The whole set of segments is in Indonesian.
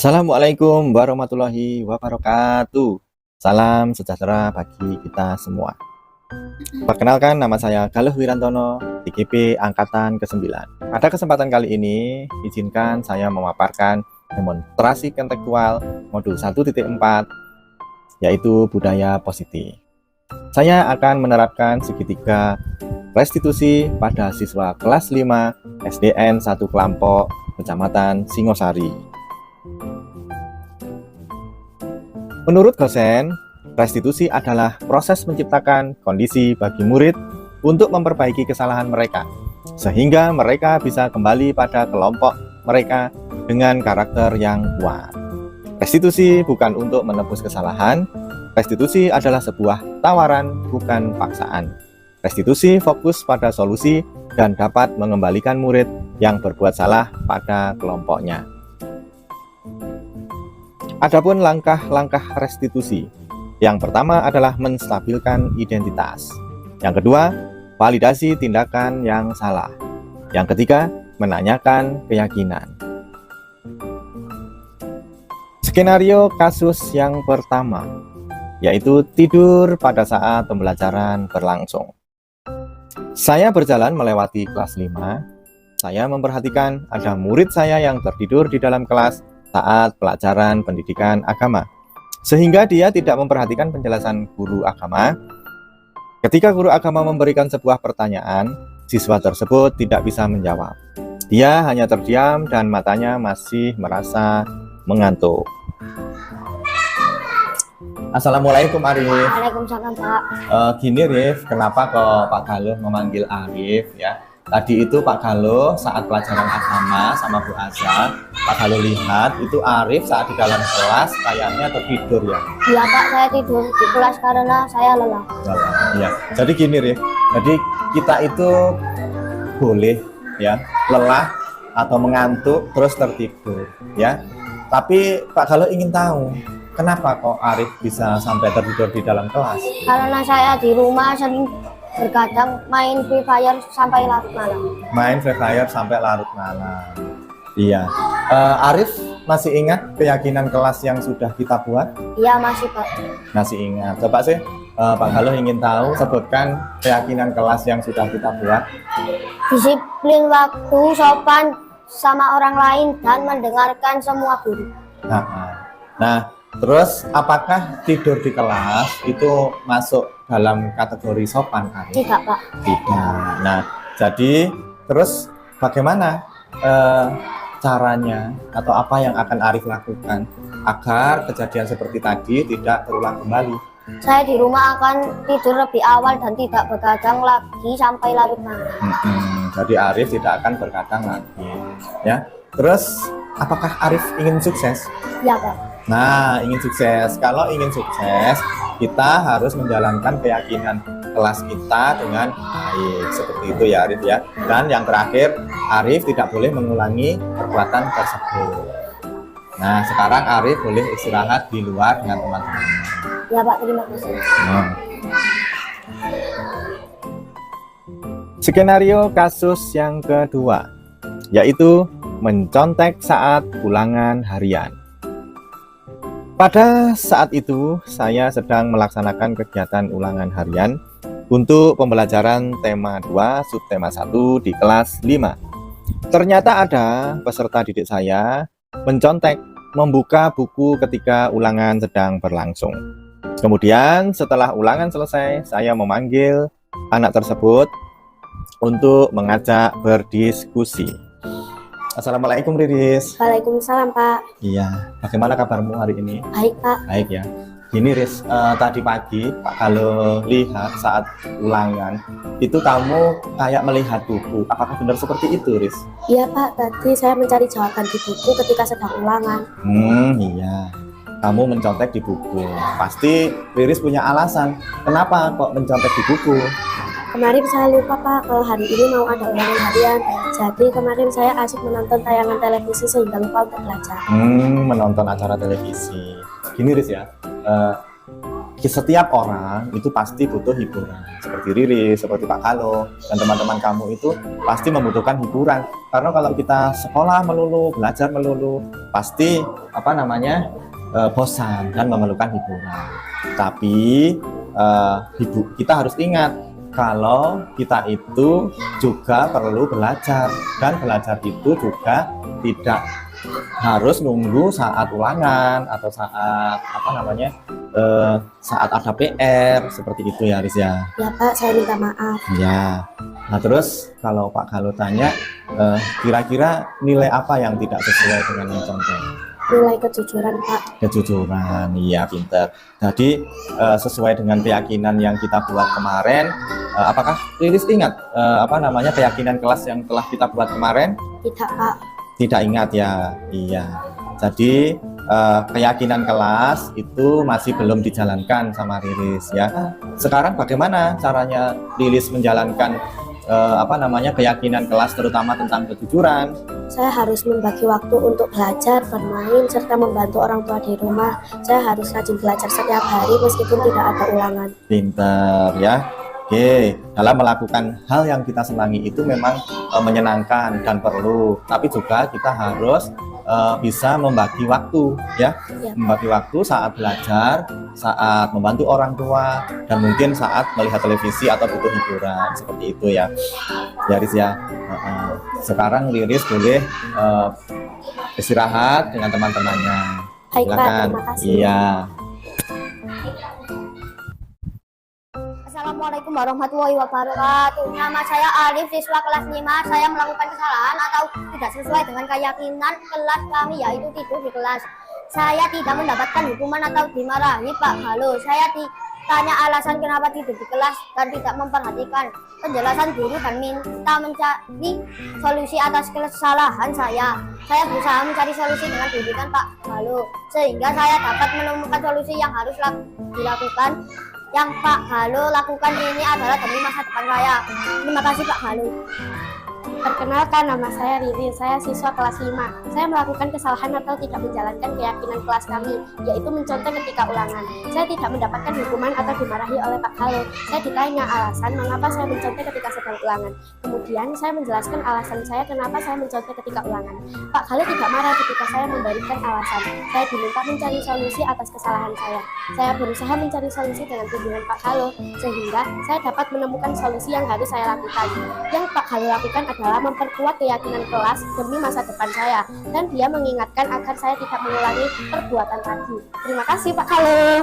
Assalamualaikum warahmatullahi wabarakatuh. Salam sejahtera bagi kita semua. Perkenalkan, nama saya Galuh Wirantono, IGP Angkatan ke-9. Pada kesempatan kali ini, izinkan saya memaparkan demonstrasi kontekstual modul 1.4, yaitu budaya positif. Saya akan menerapkan segitiga restitusi pada siswa kelas 5 SDN 1 Kelampok, Kecamatan Singosari. Menurut dosen, restitusi adalah proses menciptakan kondisi bagi murid untuk memperbaiki kesalahan mereka, sehingga mereka bisa kembali pada kelompok mereka dengan karakter yang kuat. Restitusi bukan untuk menebus kesalahan, restitusi adalah sebuah tawaran, bukan paksaan. Restitusi fokus pada solusi dan dapat mengembalikan murid yang berbuat salah pada kelompoknya. Adapun langkah-langkah restitusi, yang pertama adalah menstabilkan identitas. Yang kedua, validasi tindakan yang salah. Yang ketiga, menanyakan keyakinan. Skenario kasus yang pertama, yaitu tidur pada saat pembelajaran berlangsung. Saya berjalan melewati kelas 5. Saya memperhatikan ada murid saya yang tertidur di dalam kelas saat pelajaran pendidikan agama, sehingga dia tidak memperhatikan penjelasan guru agama. Ketika guru agama memberikan sebuah pertanyaan, siswa tersebut tidak bisa menjawab. Dia hanya terdiam dan matanya masih merasa mengantuk. Assalamualaikum Arif. Waalaikumsalam Pak. Gini Rif, kenapa kok Pak Galuh memanggil Arif ya? Tadi itu Pak Galuh saat pelajaran agama sama Bu Azza, Pak Galuh lihat itu Arif saat di dalam kelas kayaknya tertidur ya. Iya Pak, saya tidur di kelas karena saya lelah. Iya. Jadi gini Rif, jadi kita itu boleh ya lelah atau mengantuk terus tertidur ya. Tapi Pak Galuh ingin tahu, kenapa kok Arif bisa sampai tertidur di dalam kelas? Karena saya di rumah sering berkadang main Free Fire sampai larut malam. Main Free Fire sampai larut malam. Iya. Arif masih ingat keyakinan kelas yang sudah kita buat? Iya masih Pak. Masih ingat. Coba sih Pak Galuh ingin tahu, sebutkan keyakinan kelas yang sudah kita buat. Disiplin waktu, sopan sama orang lain, dan mendengarkan semua guru. Nah, terus apakah tidur di kelas itu masuk dalam kategori sopan, Arif? Tidak Pak. Tidak. Nah, jadi terus bagaimana caranya atau apa yang akan Arif lakukan agar kejadian seperti tadi tidak terulang kembali? Saya di rumah akan tidur lebih awal dan tidak begadang lagi sampai larut malam. Jadi Arif tidak akan berkadang lagi, ya. Terus apakah Arif ingin sukses? Iya Pak. Nah, ingin sukses. Kalau ingin sukses, kita harus menjalankan keyakinan kelas kita dengan baik. Seperti itu ya Arif ya. Dan yang terakhir, Arif tidak boleh mengulangi perbuatan tersebut. Nah, sekarang Arif boleh istirahat di luar dengan teman-teman. Ya Pak, terima kasih. Skenario kasus yang kedua, yaitu mencontek saat ulangan harian. Pada saat itu, saya sedang melaksanakan kegiatan ulangan harian untuk pembelajaran tema 2, subtema 1 di kelas 5. Ternyata ada peserta didik saya mencontek membuka buku ketika ulangan sedang berlangsung. Kemudian setelah ulangan selesai, saya memanggil anak tersebut untuk mengajak berdiskusi. Assalamualaikum Riris. Waalaikumsalam Pak. Iya, bagaimana kabarmu hari ini? Baik Pak. Baik ya. Gini Riz, tadi pagi Pak Galuh lihat saat ulangan itu kamu kayak melihat buku. Apakah benar seperti itu Riz? Iya Pak, tadi saya mencari jawaban di buku ketika sedang ulangan. Iya. Kamu mencontek di buku. Pasti Riris punya alasan. Kenapa kok mencontek di buku? Kemarin saya lupa Pak, kalau hari ini mau ada ulangan harian. Jadi kemarin saya asik menonton tayangan televisi sehingga lupa untuk belajar. Menonton acara televisi. Gini Riz ya, setiap orang itu pasti butuh hiburan. Seperti Riri, seperti Pak Kalo, dan teman-teman kamu itu pasti membutuhkan hiburan. Karena kalau kita sekolah melulu, belajar melulu, pasti bosan dan memerlukan hiburan. Tapi kita harus ingat kalau kita itu juga perlu belajar, dan belajar itu juga tidak harus nunggu saat ulangan atau saat ada PR seperti itu ya, Riz ya. Ya Pak, saya minta maaf. Ya. Nah terus kalau Pak Galuh tanya, kira-kira nilai apa yang tidak sesuai dengan mencontek? Nilai kejujuran Pak. Kejujuran, iya pinter. Jadi sesuai dengan keyakinan yang kita buat kemarin, apakah Riris ingat keyakinan kelas yang telah kita buat kemarin? Tidak Pak. Tidak ingat ya, iya. Jadi keyakinan kelas itu masih belum dijalankan sama Riris ya. Sekarang bagaimana caranya Riris menjalankan keyakinan kelas terutama tentang kejujuran? Saya harus membagi waktu untuk belajar, bermain, serta membantu orang tua di rumah. Saya harus rajin belajar setiap hari meskipun tidak ada ulangan. Pinter ya. Oke, dalam melakukan hal yang kita senangi itu memang menyenangkan dan perlu, tapi juga kita harus bisa membagi waktu ya. Membagi waktu saat belajar, saat membantu orang tua, dan mungkin saat melihat televisi atau butuh hiburan seperti itu ya. Ya Riz ya. Sekarang Riris boleh istirahat dengan teman-temannya. Baik Pak, Silakan. terima kasih. Iya. Assalamualaikum warahmatullahi wabarakatuh. Nama saya Alif, siswa kelas 5. Saya melakukan kesalahan atau tidak sesuai dengan keyakinan kelas kami, yaitu tidur di kelas. Saya tidak mendapatkan hukuman atau dimarahi Pak Galuh. Saya ditanya alasan kenapa tidur di kelas dan tidak memperhatikan penjelasan guru dan minta mencari solusi atas kesalahan saya. Saya berusaha mencari solusi dengan bimbingan Pak Galuh, sehingga saya dapat menemukan solusi yang harus dilakukan. Yang Pak Galuh lakukan ini adalah demi masa depan saya. Terima kasih Pak Galuh. Perkenalkan, nama saya Riri, saya siswa kelas 5. Saya melakukan kesalahan atau tidak menjalankan keyakinan kelas kami, yaitu mencontek ketika ulangan. Saya tidak mendapatkan hukuman atau dimarahi oleh Pak Galuh. Saya ditanya alasan mengapa saya mencontek ketika sedang ulangan. Kemudian saya menjelaskan alasan saya kenapa saya mencontek ketika ulangan. Pak Galuh tidak marah ketika saya memberikan alasan. Saya diminta mencari solusi atas kesalahan saya. Saya berusaha mencari solusi dengan bimbingan Pak Galuh, sehingga saya dapat menemukan solusi yang harus saya lakukan. Yang Pak Galuh lakukan adalah memperkuat keyakinan kelas demi masa depan saya, dan dia mengingatkan agar saya tidak mengulangi perbuatan tadi. Terima kasih Pak Galuh.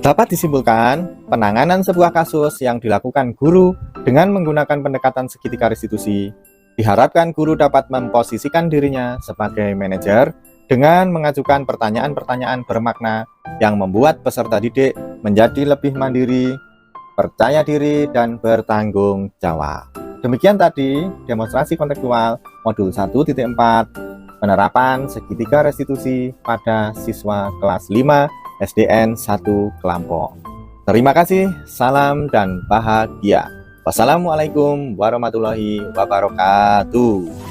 Dapat disimpulkan, penanganan sebuah kasus yang dilakukan guru dengan menggunakan pendekatan segitiga restitusi, diharapkan guru dapat memposisikan dirinya sebagai manajer dengan mengajukan pertanyaan-pertanyaan bermakna yang membuat peserta didik menjadi lebih mandiri, percaya diri, dan bertanggung jawab. Demikian tadi demonstrasi kontekstual modul 1.4 penerapan segitiga restitusi pada siswa kelas 5 SDN 1 Kelampok. Terima kasih, salam dan bahagia. Wassalamualaikum warahmatullahi wabarakatuh.